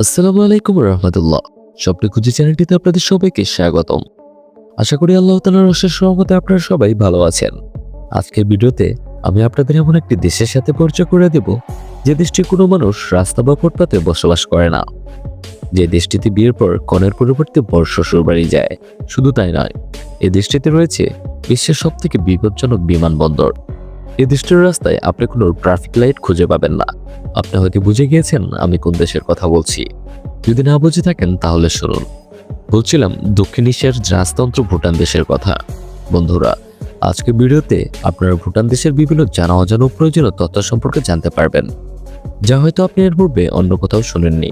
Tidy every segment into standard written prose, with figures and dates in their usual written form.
আসসালামু আলাইকুম রহমতুল্লাহ। স্বপ্নে খুঁজি চ্যানেলটিতে আপনাদের সবাইকে স্বাগতম। আশা করি আল্লাহ তাআলার অশেষ রহমতে আপনারা সবাই ভালো আছেন। আজকের ভিডিওতে আমি আপনাদের এমন একটি দেশের সাথে পরিচয় করে দেব যে দেশটির কোনো মানুষ রাস্তা বা ফুটপাতে বসবাস করে না, যে দেশটিতে বিয়ের পর কনের পরিবর্তে বর শ্বশুর বাড়ি যায়। শুধু তাই নয়, এই দেশটিতে রয়েছে বিশ্বের সবথেকে বিপজ্জনক বিমানবন্দর। এই দেশটির রাস্তায় আপনি কোনো ট্রাফিক লাইট খুঁজে পাবেন না। আপনি হয়তো বুঝে গিয়েছেন আমি কোন দেশের কথা বলছি। যদি না বুঝে থাকেন তাহলে শুনুন। বলছিলাম দক্ষিণ এশিয়ার রাজতন্ত্র ভুটান দেশের কথা। বন্ধুরা, আজকের ভিডিওতে আপনারা ভুটান দেশের বিভিন্ন জানা অজানা ও প্রয়োজনীয় তথ্য সম্পর্কে জানতে পারবেন, যা হয়তো আপনি এর পূর্বে অন্য কোথাও শুনেননি।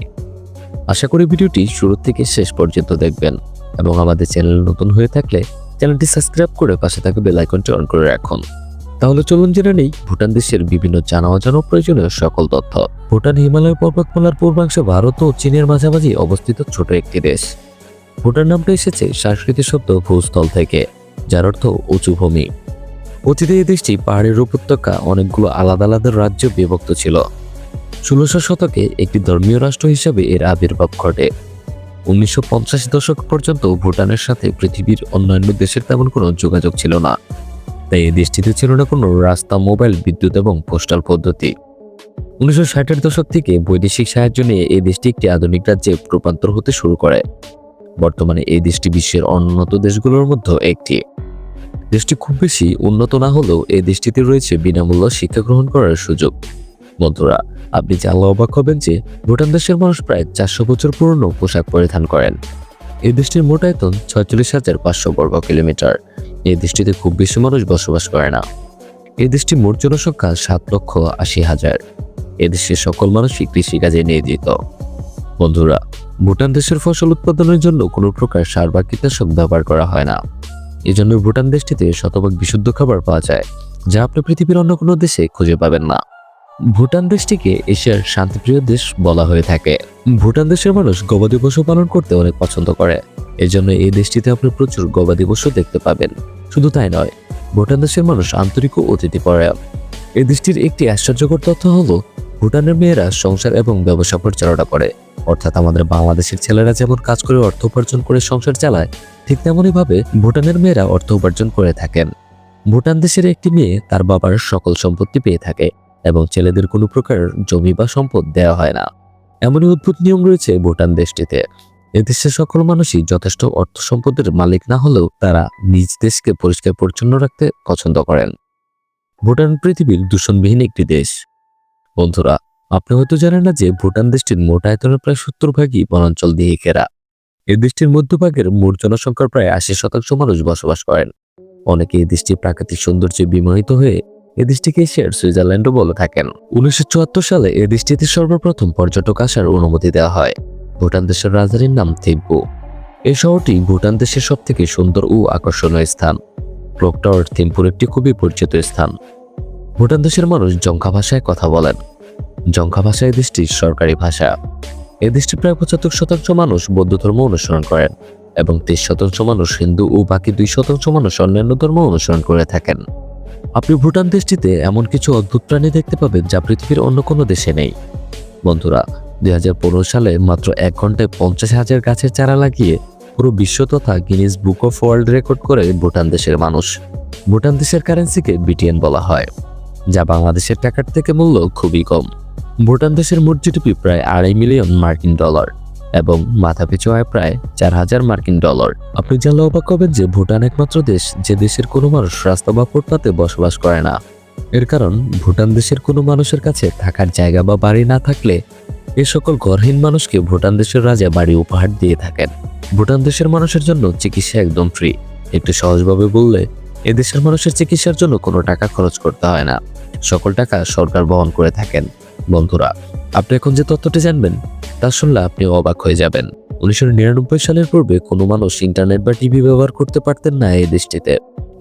আশা করি ভিডিওটি শুরু থেকে শেষ পর্যন্ত দেখবেন এবং আমাদের চ্যানেল নতুন হয়ে থাকলে চ্যানেলটি সাবস্ক্রাইব করে পাশে থাকা বেল আইকনটি অন করে রাখুন। তাহলে চলুন জেনে নেই ভুটান দেশের বিভিন্ন জানা অজানা ও প্রয়োজনীয় সকল তথ্য। ভুটান হিমালয় পর্বতমালার পূর্বাংশে ভারত ও চীনের মাঝামাঝি অবস্থিত ছোট একটি দেশ। ভুটান নামটা এসেছে সংস্কৃত শব্দ ভূস্থল থেকে, যার অর্থ উঁচু ভূমি। অতীতে এই দেশটি পাহাড়ের উপত্যকা অনেকগুলো আলাদা আলাদা রাজ্য বিভক্ত ছিল। ১৬০০ শতকে একটি ধর্মীয় রাষ্ট্র হিসাবে এর আবির্ভাব ঘটে। ১৯৫০ দশক পর্যন্ত ভুটানের সাথে পৃথিবীর অন্যান্য দেশের তেমন কোনো যোগাযোগ ছিল না, তাই এই দেশটিতে ছিল না কোনো রাস্তা, মোবাইল, বিদ্যুৎ এবং পোস্টাল পদ্ধতি। ১৯৬০-এর দশক থেকে বৈদেশিক সাহায্য নিয়ে এই দেশটি একটি আধুনিক রাজ্যে রূপান্তর হতে শুরু করে। বর্তমানে এই দেশটি বিশ্বের অনুন্নত দেশগুলোর মধ্যে একটি। দেশটি খুব বেশি উন্নত না হলেও এই দেশটিতে রয়েছে বিনামূল্য শিক্ষা গ্রহণ করার সুযোগ। বন্ধুরা, আপনি জানলে অবাক হবেন যে ভুটান দেশের মানুষ প্রায় ৪০০ বছর পুরনো পোশাক পরিধান করেন। এই দেশটির মোট আয়তন ৪৬,৫০০ বর্গ কিলোমিটার। এই দেশটিতে খুব বেশি মানুষ বসবাস করে না। এই দেশটির মোট জনসংখ্যা ৭,৮০,০০০। এ দেশের সকল মানুষই কৃষিকাজে নিয়োজিত। বন্ধুরা, ভুটান দেশের ফসল উৎপাদনের জন্য কোনো প্রকার সার বা কীটনাশক ব্যবহার করা হয় না। এজন্য ভুটান দেশটিতে শতভাগ বিশুদ্ধ খাবার পাওয়া যায়, যা আপনি পৃথিবীর অন্য কোনো দেশে খুঁজে পাবেন না। ভুটান দেশটিকে এশিয়ার শান্তিপ্রিয় দেশ বলা হয়ে থাকে। ভুটান দেশের মানুষ গবাদি পশু পালন করতে অনেক পছন্দ করে। এজন্য এই দেশটিতে আপনি প্রচুর গবাদি পশু দেখতে পাবেন। শুধু তাই নয়, ভুটান দেশের মানুষ আন্তরিক ও অতিথিপরায়ণ। এই দেশটির একটি আশ্চর্যকর তথ্য হলো ভুটানের মেয়েরা সংসার এবং ব্যবসা পরিচালনা করে। অর্থাৎ আমাদের বাংলাদেশের ছেলেরা যেমন কাজ করে অর্থ উপার্জন করে সংসার চালায়, ঠিক তেমনই ভাবে ভুটানের মেয়েরা অর্থ উপার্জন করে থাকেন। ভুটান দেশের একটি মেয়ে তার বাবার সকল সম্পত্তি পেয়ে থাকে এবং ছেলেদের কোনো প্রকার জমি বা সম্পদ দেওয়া হয় না। এমনই অদ্ভুত নিয়ম রয়েছে ভুটান দেশটিতে। এদেশের সকল মানুষই যথেষ্ট অর্থ সম্পদের মালিক না হলেও তারা নিজ দেশকে পরিষ্কার পরিচ্ছন্ন রাখতে পছন্দ করেন। ভুটান পৃথিবীর দূষণবিহীন একটি দেশ। বন্ধুরা, আপনি হয়তো জানেন না যে ভুটান দেশটির মোট আয়তনের প্রায় ৭০ ভাগই বনাঞ্চল দিয়ে ঘেরা। এই দেশটির মধ্যভাগের মোট জনসংখ্যার প্রায় ৮০% মানুষ বসবাস করেন। অনেকে এই দেশটির প্রাকৃতিক সৌন্দর্যে বিমোহিত হয়ে এই দেশটিকে এশিয়ার সুইজারল্যান্ডও বলে থাকেন। ১৯৭৪ সালে এই দেশটিতে সর্বপ্রথম পর্যটক আসার অনুমতি দেওয়া হয়। ভুটান দেশের রাজধানীর নাম থিম্পু। এই শহরটি ভুটান দেশের সবথেকে সুন্দর ও আকর্ষণীয় স্থান। ক্লক টাওয়ার থিম্পুর একটি খুবই পরিচিত স্থান। ভুটান দেশের মানুষ জংখা ভাষায় কথা বলেন। জংখা ভাষা এই দেশটির সরকারি ভাষা। এই দেশটির প্রায় ৭৫% মানুষ বৌদ্ধ ধর্ম অনুসরণ করেন এবং ৩০% মানুষ হিন্দু ও বাকি ২% মানুষ অন্যান্য ধর্ম অনুসরণ করে থাকেন। আপনি ভুটান দেশটিতে এমন কিছু অদ্ভুত প্রাণী দেখতে পাবেন যা পৃথিবীর অন্য কোনো দেশে নেই। বন্ধুরা, ২০১৫ সালে মাত্র ১ ঘন্টায় ৫০,০০০ গাছের চারা লাগিয়ে পুরো বিশ্ব তথা Guinness book of world record করে ভুটান দেশের মানুষ। ভুটান দেশের কারেন্সিকে বিটিএন বলা হয়, যা বাংলাদেশের টাকার থেকে মূল্য খুবই কম। ভুটান দেশের মোট জিডিপি প্রায় ২.৫ মিলিয়ন মার্কিন ডলার এবং মাথাপিছু আয় প্রায় ৪,০০০ মার্কিন ডলার। আপনি জানলে অবাক হবেন যে ভুটান একমাত্র দেশ যে দেশের কোনো মানুষ রাস্তা বা ফুটপাতে বসবাস করে না। এর কারণ ভুটান দেশের কোনো মানুষের কাছে থাকার জায়গা বা বাড়ি না থাকলে এ সকল ঘরহীন মানুষকে ভুটান দেশের রাজা বাড়ি উপহার দিয়ে থাকেন। ভুটান দেশের মানুষের জন্য চিকিৎসা একদম ফ্রি। একটু সহজভাবে বললে, এ দেশের মানুষের চিকিৎসার জন্য কোনো টাকা খরচ করতে হয় না। সকল টাকা সরকার বহন করে থাকেন। বন্ধুরা, আপনি এখন যে তথ্যটি জানবেন তা শুনলে আপনি অবাক হয়ে যাবেন। ১৯৯৯ সালের পূর্বে কোনো মানুষ ইন্টারনেট বা টিভি ব্যবহার করতে পারতেন না এই দেশটিতে।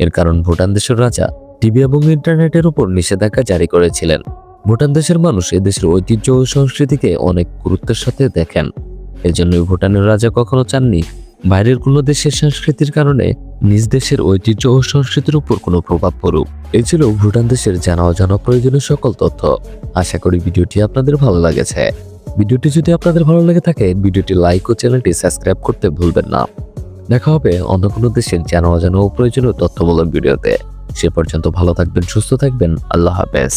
এর কারণ ভুটান দেশের রাজা টিভি এবং ইন্টারনেটের উপর নিষেধাজ্ঞা জারি করেছিলেন। ভুটান দেশের মানুষ এ দেশের ঐতিহ্য ও সংস্কৃতিকে অনেক গুরুত্বের সাথে দেখেন। এজন্যই ভুটানের রাজা কখনো চাননি বাইরের কোনো দেশের সংস্কৃতির কারণে নিজ দেশের ঐতিহ্য ও সংস্কৃতির উপর কোনো প্রভাব পড়ুক। এই ছিল ভুটান দেশের জানা অজানা প্রয়োজনীয় সকল তথ্য। আশা করি ভিডিওটি আপনাদের ভালো লেগেছে। ভিডিওটি যদি আপনাদের ভালো লেগে থাকে ভিডিওটি লাইক ও চ্যানেলটি সাবস্ক্রাইব করতে ভুলবেন না। দেখা হবে অন্য কোনো দেশের জানা অজানা ও প্রয়োজনীয় তথ্যমূলক ভিডিওতে। সে পর্যন্ত ভালো থাকবেন, সুস্থ থাকবেন। আল্লাহ হাফেজ।